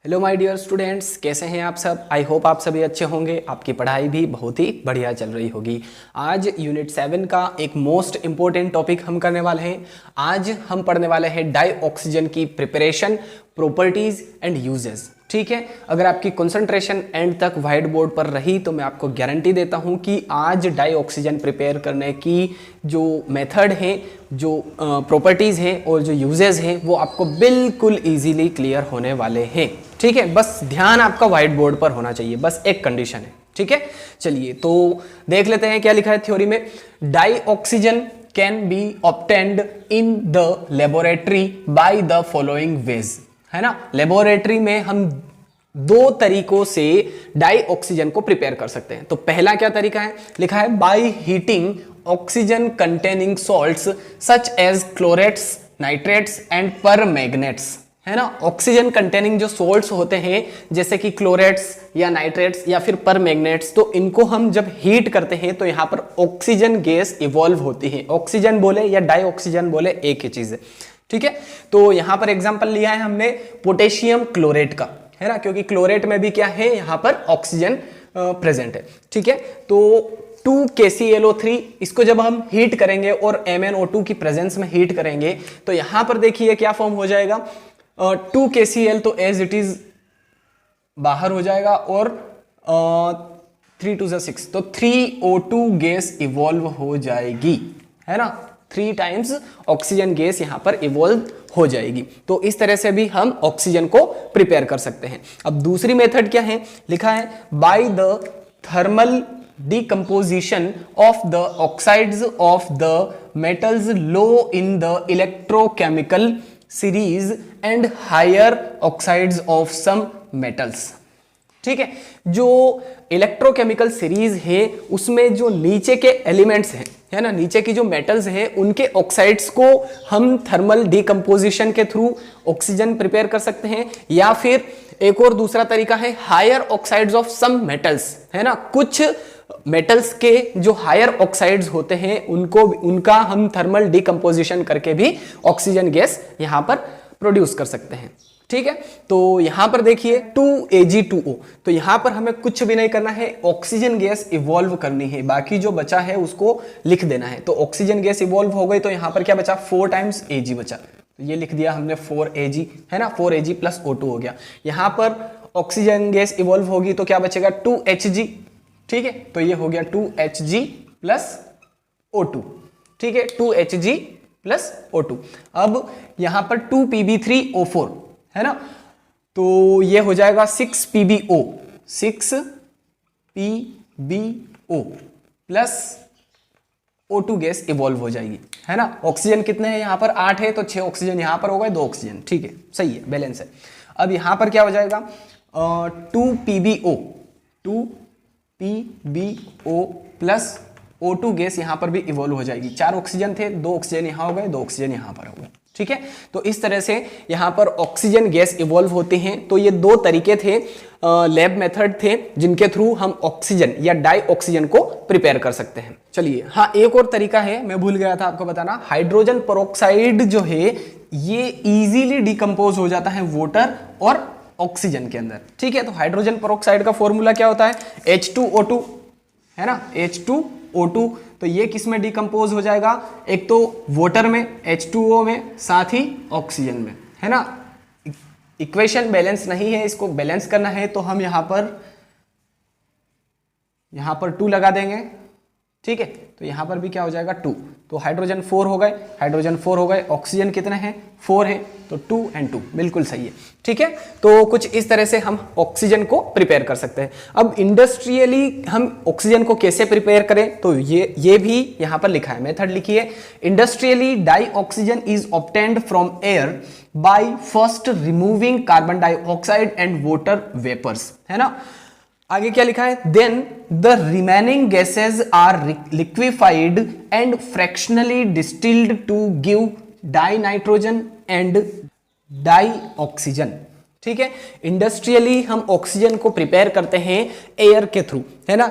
Hello my dear students, कैसे हैं आप सब। आई होप आप सभी अच्छे होंगे। आपकी पढ़ाई भी बहुत ही बढ़िया चल रही होगी। आज यूनिट 7 का एक मोस्ट इंपॉर्टेंट टॉपिक हम करने वाले हैं। आज हम पढ़ने वाले हैं डाई ऑक्सीजन की प्रिपरेशन, प्रॉपर्टीज एंड यूजेस। ठीक है, अगर आपकी कंसंट्रेशन एंड तक व्हाइट बोर्ड पर रही तो मैं आपको गारंटी देता हूं कि आज डाई ऑक्सीजन प्रिपेयर करने की जो मेथड है, जो प्रॉपर्टीज़ हैं और जो यूजेस हैं वो आपको बिल्कुल इजीली क्लियर होने वाले हैं। ठीक है, बस ध्यान आपका व्हाइट बोर्ड पर होना चाहिए, बस एक कंडीशन है। ठीक है, चलिए तो देख लेते हैं क्या लिखा है थ्योरी में। Dioxygen can be obtained in the laboratory by the following ways. है ना, लेबोरेटरी में हम दो तरीकों से डाई ऑक्सीजन को प्रिपेयर कर सकते हैं। तो पहला क्या तरीका है, लिखा है by heating oxygen containing salts such as chlorates, nitrates and permanganates. है ना, ऑक्सीजन कंटेनिंग जो सॉल्ट्स होते हैं जैसे कि क्लोरेट्स या नाइट्रेट्स या फिर परमैंगनेट्स, तो इनको हम जब हीट करते हैं तो यहां पर ऑक्सीजन गैस इवॉल्व होती है। ऑक्सीजन बोले या डाई ऑक्सीजन बोले एक ही चीज है। ठीक है, तो यहां पर एग्जांपल लिया है हमने पोटेशियम क्लोरेट का, है ना, क्योंकि क्लोरेट में भी क्या है, यहां पर ऑक्सीजन प्रेजेंट है। ठीक है, तो 2KClO3 इसको जब हम हीट करेंगे और MnO2 की प्रेजेंस में हीट करेंगे तो यहां पर देखिए क्या फॉर्म हो जाएगा, 2KCl तो एज इट इज बाहर हो जाएगा और 3 2 6 तो 3O2 गैस इवॉल्व हो जाएगी। है ना, 3 टाइम्स ऑक्सीजन गैस यहां पर इवॉल्व हो जाएगी। तो इस तरह से भी हम ऑक्सीजन को प्रिपेयर कर सकते हैं। अब दूसरी मेथड क्या है, लिखा है by the thermal decomposition of the oxides of the metals low in the electrochemical series and higher oxides of some metals। ठीक है, जो इलेक्ट्रोकेमिकल सीरीज है उसमें जो नीचे के एलिमेंट्स हैं, है ना, नीचे की जो मेटल्स हैं उनके ऑक्साइड्स को हम थर्मल डिकम्पोजिशन के थ्रू ऑक्सीजन प्रिपेयर कर सकते हैं, या फिर एक और दूसरा तरीका है higher oxides of some metals. है ना, कुछ मेटल्स के जो हायर ऑक्साइड्स होते हैं उनका हम थर्मल डिकम्पोजिशन करके भी ऑक्सीजन गैस यहां पर प्रोड्यूस कर सकते हैं। ठीक है, तो यहां पर देखिए 2Ag2O, तो यहां पर हमें कुछ भी नहीं करना है, ऑक्सीजन गैस इवॉल्व करनी है, बाकी जो बचा है उसको लिख देना है। तो ऑक्सीजन गैस इवॉल्व हो गई तो यहां पर क्या बचा, 4 टाइम्स Ag बचा, तो ये लिख दिया हमने 4Ag। है ना, 4Ag प्लस O2 हो गया। यहां पर ऑक्सीजन गैस इवॉल्व होगी तो क्या बचेगा, 2Hg। ठीक है, तो ये हो गया 2Hg प्लस O2। ठीक है, 2Hg प्लस O2। अब यहां पर 2Pb3O4, है ना, तो ये हो जाएगा 6PbO, 6PbO plus O2 gas evolve हो जाएगी। है ना, ऑक्सीजन कितने हैं यहां पर, 8 है, तो 6 ऑक्सीजन यहां पर हो गए, 2 ऑक्सीजन। ठीक है, सही है, बैलेंस है। अब यहां पर क्या हो जाएगा, 2PbO प्लस O2 गैस यहां पर भी इवॉल्व हो जाएगी। 4 ऑक्सीजन थे, 2 ऑक्सीजन यहां हो गए, 2 ऑक्सीजन यहां पर हो गए। ठीक है, तो इस तरह से यहां पर ऑक्सीजन गैस इवॉल्व होती हैं। तो ये दो तरीके थे, लैब मेथड थे जिनके थ्रू हम ऑक्सीजन या डाई ऑक्सीजन को प्रिपेयर कर सकते हैं। चलिए, हाँ, एक और तरीका है, मैं भूल गया था आपको बताना, हाइड्रोजन पेरोक्साइड जो है ये इजीली डिकम्पोज हो जाता है वाटर और ऑक्सीजन के अंदर। ठीक है, तो हाइड्रोजन पेरोक्साइड का फॉर्मूला क्या होता है, H2O2, है ना, H2O2। तो ये किस में डिकम्पोज हो जाएगा, एक तो वाटर में, H2O में, साथ ही ऑक्सीजन में। है ना, इक्वेशन बैलेंस नहीं है, इसको बैलेंस करना है तो हम यहां पर 2 लगा देंगे। ठीक है, तो यहां पर भी क्या हो जाएगा, 2। तो हाइड्रोजन 4 हो गए, हाइड्रोजन 4 हो गए, ऑक्सीजन कितने हैं, 4 है, तो 2 and 2 बिल्कुल सही है। ठीक है, तो कुछ इस तरह से हम ऑक्सीजन को प्रिपेयर कर सकते हैं। अब इंडस्ट्रियली हम ऑक्सीजन को कैसे प्रिपेयर करें, तो ये भी यहां पर लिखा है, मेथड लिखी है। Industrially dioxygen is obtained from air by first removing carbon dioxide and water vapours. है ना, आगे क्या लिखा है, then the remaining gases are liquefied and fractionally distilled to give dinitrogen and dioxygen. ठीक है, industrially हम oxygen को प्रिपेयर करते हैं एयर के थ्रू। है ना,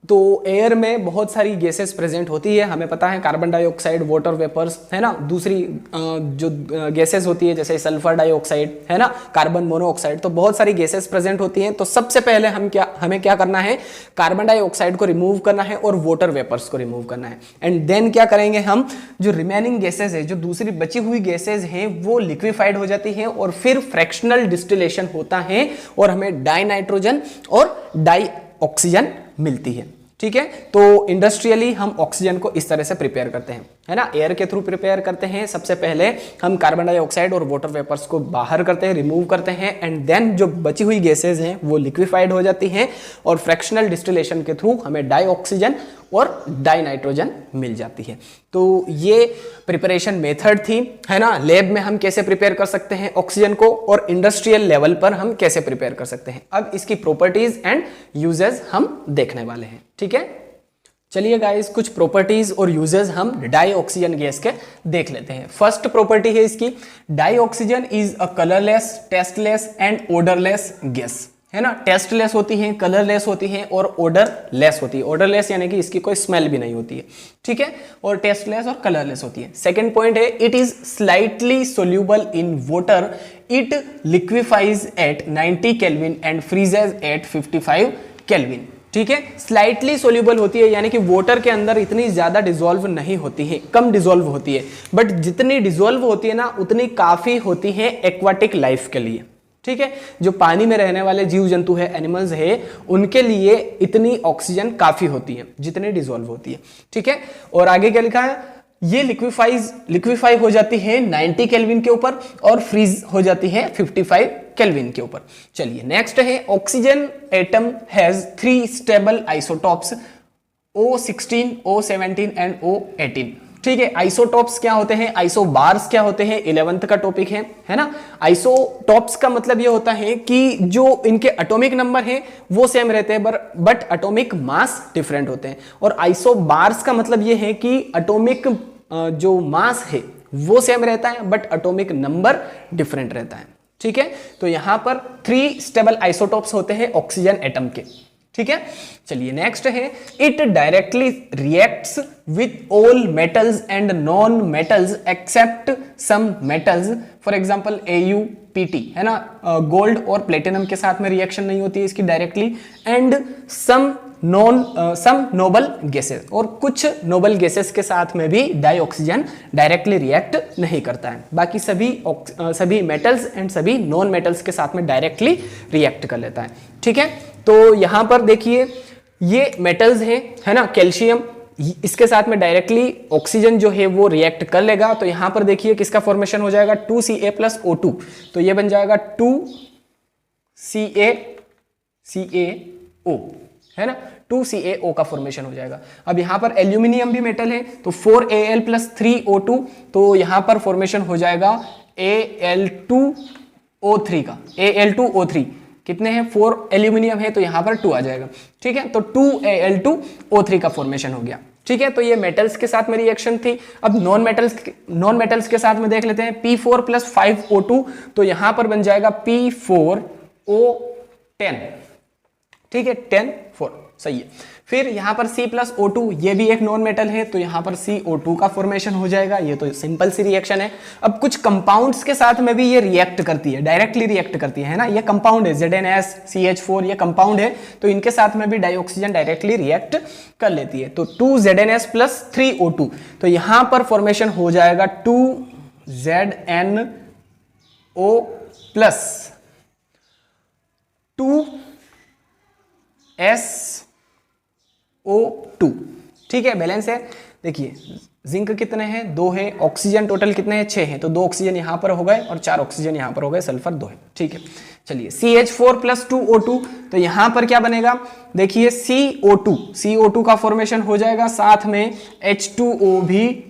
तो एयर में बहुत सारी गैसेस प्रेजेंट होती है, हमें पता है, कार्बन डाइऑक्साइड, वाटर वेपर्स, है ना। दूसरी जो गैसेस होती है जैसे सल्फर डाइऑक्साइड, है ना, कार्बन मोनोऑक्साइड, तो बहुत सारी गैसेस प्रेजेंट होती हैं। तो सबसे पहले हमें क्या करना है, कार्बन डाइऑक्साइड को रिमूव करना है और वाटर वेपर्स को रिमूव करना है। एंड देन क्या करेंगे हम, जो रिमेनिंग गैसेस है, जो दूसरी बची हुई गैसेस हैं, वो लिक्विफाइड हो जाती हैं और फिर फ्रैक्शनल डिस्टिलेशन होता है और हमें डाई नाइट्रोजन और डाई ऑक्सीजन मिलती है। ठीक है, तो इंडस्ट्रियली हम ऑक्सीजन को इस तरह से प्रिपेयर करते हैं, है ना, एयर के थ्रू प्रिपेयर करते हैं। सबसे पहले हम कार्बन डाइऑक्साइड और वाटर वेपर्स को बाहर करते हैं, रिमूव करते हैं, एंड देन जो बची हुई गैसेज हैं वो लिक्विफाइड हो जाती हैं और फ्रैक्शनल डिस्टिलेशन के थ्रू हमें डाई ऑक्सीजन और डाई नाइट्रोजन मिल जाती है। तो ये प्रिपरेशन मेथड थी, है ना। लैब में हम कैसे प्रिपेयर कर सकते हैं ऑक्सीजन को और इंडस्ट्रियल लेवल पर हम कैसे प्रिपेयर कर सकते हैं। अब इसकी प्रॉपर्टीज एंड यूजेस हम देखने वाले हैं। ठीक है, चलिए गाइस, कुछ प्रॉपर्टीज और यूजेस हम डाई ऑक्सीजन गैस के देख लेते हैं। फर्स्ट प्रॉपर्टी है इसकी, dioxygen is a colourless, tasteless and odourless gas, है ना। टेस्टलेस होती है, कलरलेस होती है और ओडरलेस होती है। ओडरलेस यानी कि इसकी कोई स्मेल भी नहीं होती है, ठीक है, और टेस्टलेस और कलरलेस होती है। सेकंड पॉइंट है, it is slightly soluble in water, it liquefies at 90 kelvin and freezes at 55 kelvin. ठीक है, स्लाइटली सोल्यूबल होती है यानी कि वाटर के अंदर इतनी ज्यादा डिसॉल्व नहीं होती है, कम डिसॉल्व होती है, बट जितनी डिसॉल्व होती है ना उतनी काफी होती है एक्वाटिक लाइफ के लिए। ठीक है, जो पानी में रहने वाले जीव जंतु है, एनिमल्स है, उनके लिए इतनी ऑक्सीजन काफी होती है जितनी डिसॉल्व होती है। ठीक है, और आगे क्या लिखा है, ये लिक्विफाई हो जाती है 90 केल्विन के ऊपर और फ्रीज हो जाती है 55 केल्विन के ऊपर। चलिए नेक्स्ट है, oxygen atom has 3 stable isotopes, O16, O17 and O18। ठीक है, आइसोटॉप्स क्या होते हैं, आइसोबार्स क्या होते हैं, 11th का टॉपिक है ना। आइसोटॉप्स का मतलब ये होता है कि जो इनके एटॉमिक नंबर हैं वो सेम रहते हैं बट एटॉमिक मास डिफरेंट होते हैं। और आइसोबार्स का मतलब ये है कि एटॉमिक जो मास है वो सेम रहता है बट एटॉमिक नंबर डिफरेंट रहता है। ठीक है, तो यहां पर 3 स्टेबल आइसोटॉप्स होते हैं ऑक्सीजन एटम के। ठीक है, चलिए नेक्स्ट है, it directly reacts with all metals and non metals except some metals, for example AuPt, है ना, गोल्ड और प्लेटिनम के साथ में रिएक्शन नहीं होती है इसकी directly, and some noble gases, और कुछ नोबल गैसेस के साथ में भी डाई ऑक्सीजन डायरेक्टली रिएक्ट नहीं करता है। बाकी सभी मेटल्स एंड सभी नॉन मेटल्स के साथ में डायरेक्टली रिएक्ट कर लेता है। ठीक है, तो यहां पर देखिए ये मेटल्स हैं, है ना, कैल्शियम, इसके साथ में डायरेक्टली ऑक्सीजन जो है वो रिएक्ट कर लेगा। तो यहां पर देखिए किसका फॉर्मेशन हो जाएगा, 2Ca+O2, तो ये बन जाएगा 2CaCaO, है ना, 2CaO का फॉर्मेशन हो जाएगा। अब यहां पर एल्यूमिनियम भी मेटल है तो 4Al+3O2, तो यहां पर फॉर्मेशन हो जाएगा Al2O3 का। Al2O3 कितने हैं, 4 एल्यूमिनियम है तो यहां पर 2 आ जाएगा। ठीक है, तो 2Al2O3 का फॉर्मेशन हो गया। ठीक है, तो ये मेटल्स के साथ में रिएक्शन थी। अब नॉन मेटल्स के साथ में देख लेते हैं, P4+5O2, तो यहां पर बन जाएगा P4O10। ठीक है, 10-4 सही है। फिर यहां पर C+O2, ये भी एक नॉन मेटल है तो यहां पर CO2 का फॉर्मेशन हो जाएगा। ये तो सिंपल सी रिएक्शन है। अब कुछ कंपाउंड्स के साथ में भी ये रिएक्ट करती है, डायरेक्टली रिएक्ट करती है ना, ये कंपाउंड है, ZnS, CH4, ये कंपाउंड है, तो इनके साथ में भी डाइऑक्सीजन डायरेक्टली रिएक्ट कर लेती है। तो 2ZnS+3O2, तो यहां पर फॉर्मेशन हो जाएगा 2ZnO+2SO2। ठीक है, बैलेंस है। देखिए जिंक कितने हैं, 2 है, ऑक्सीजन टोटल कितने हैं, 6 हैं, तो 2 ऑक्सीजन यहां पर हो गए और 4 ऑक्सीजन यहां पर हो गए, सल्फर 2 है। ठीक है, चलिए CH4+2O2, तो यहां पर क्या बनेगा, देखिए CO2 का फॉर्मेशन हो जाएगा, साथ में H2O भी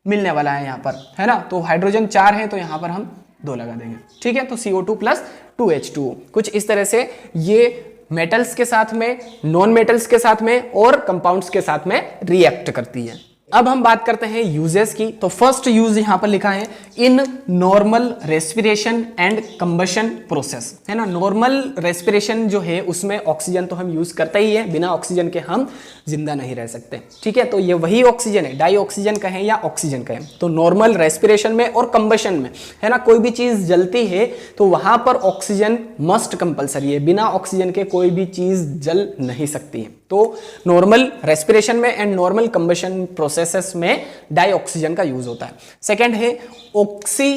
मिलने वाला है यहां पर, है ना, तो हाइड्रोजन 4 है तो यहां पर हम 2 लगा देंगे। ठीक है, तो CO2+2H2O। कुछ इस तरह से ये मेटल्स के साथ में, नॉन मेटल्स के साथ में और कंपाउंड्स के साथ में रिएक्ट करती है। अब हम बात करते हैं यूजेस की। तो फर्स्ट यूज यहां पर लिखा है in normal respiration and combustion process, है ना। नॉर्मल रेस्पिरेशन जो है उसमें ऑक्सीजन तो हम यूज करते ही है, बिना ऑक्सीजन के हम जिंदा नहीं रह सकते, ठीक है। तो ये वही ऑक्सीजन है, डाई ऑक्सीजन कहें या ऑक्सीजन कहें। तो नॉर्मल रेस्पिरेशन में और कंबशन में, है ना, कोई भी चीज जलती है तो वहां पर ऑक्सीजन मस्ट कंपलसरी है, बिना ऑक्सीजन के कोई भी चीज जल नहीं सकती है। तो नॉर्मल रेस्पिरेशन में एंड नॉर्मल कंबशन प्रोसेसेस में डाई ऑक्सीजन का यूज होता है। सेकेंड है oxy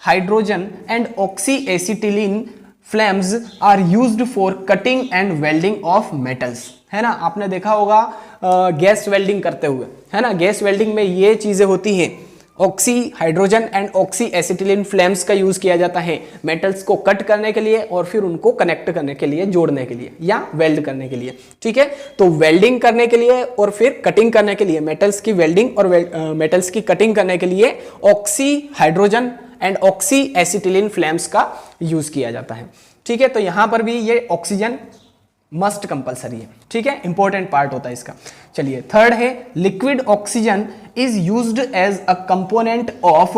hydrogen and oxy acetylene flames are used for cutting and welding of metals, है ना। आपने देखा होगा गैस वेल्डिंग करते हुए, है ना। गैस वेल्डिंग में ये चीजें होती हैं, oxy hydrogen and oxy acetylene flames का यूज किया जाता है मेटल्स को कट करने के लिए और फिर उनको कनेक्ट करने के लिए, जोड़ने के लिए या वेल्ड करने के लिए, ठीक है। तो वेल्डिंग करने के लिए और फिर कटिंग करने के लिए, मेटल्स की वेल्डिंग और मेटल्स की कटिंग करने के लिए oxy hydrogen and oxy acetylene flames का यूज किया जाता है, ठीक है। तो यहां पर भी ये ऑक्सीजन मस्ट कंपलसरी है, ठीक है, इंपॉर्टेंट पार्ट होता है इसका। चलिए थर्ड है liquid oxygen is used as a component of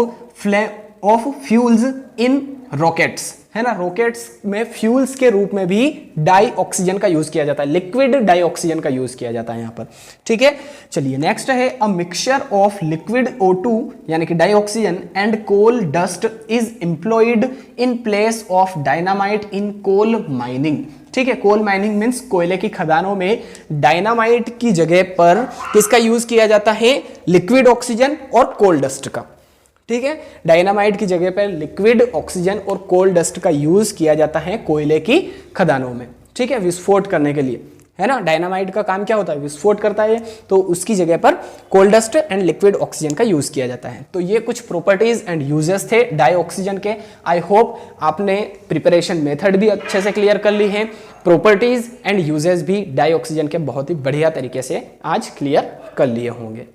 fuels in rockets, है ना। रॉकेट्स में फ्यूल्स के रूप में भी डाई ऑक्सीजन का यूज किया जाता है, लिक्विड डाई ऑक्सीजन का यूज किया जाता है यहां पर, ठीक है। चलिए नेक्स्ट है a mixture of liquid O2 यानी कि dioxygen and coal dust is employed in place of dynamite in coal mining, ठीक है। कोल माइनिंग मीन्स कोयले की खदानों में डायनामाइट की जगह पर किसका यूज किया जाता है, लिक्विड ऑक्सीजन और कोल डस्ट का, ठीक है। डायनामाइट की जगह पर लिक्विड ऑक्सीजन और कोल डस्ट का यूज किया जाता है कोयले की खदानों में, ठीक है, विस्फोट करने के लिए, है ना। डायनामाइट का काम क्या होता है, विस्फोट करता है, तो उसकी जगह पर coal dust and liquid oxygen का यूज किया जाता है। तो ये कुछ प्रॉपर्टीज एंड यूजेस थे डाई ऑक्सीजन के। आई होप आपने प्रिपरेशन मेथड भी अच्छे से क्लियर कर ली है, प्रॉपर्टीज एंड यूजेस भी डाई ऑक्सीजन के बहुत ही बढ़िया तरीके से आज क्लियर कर लिए होंगे।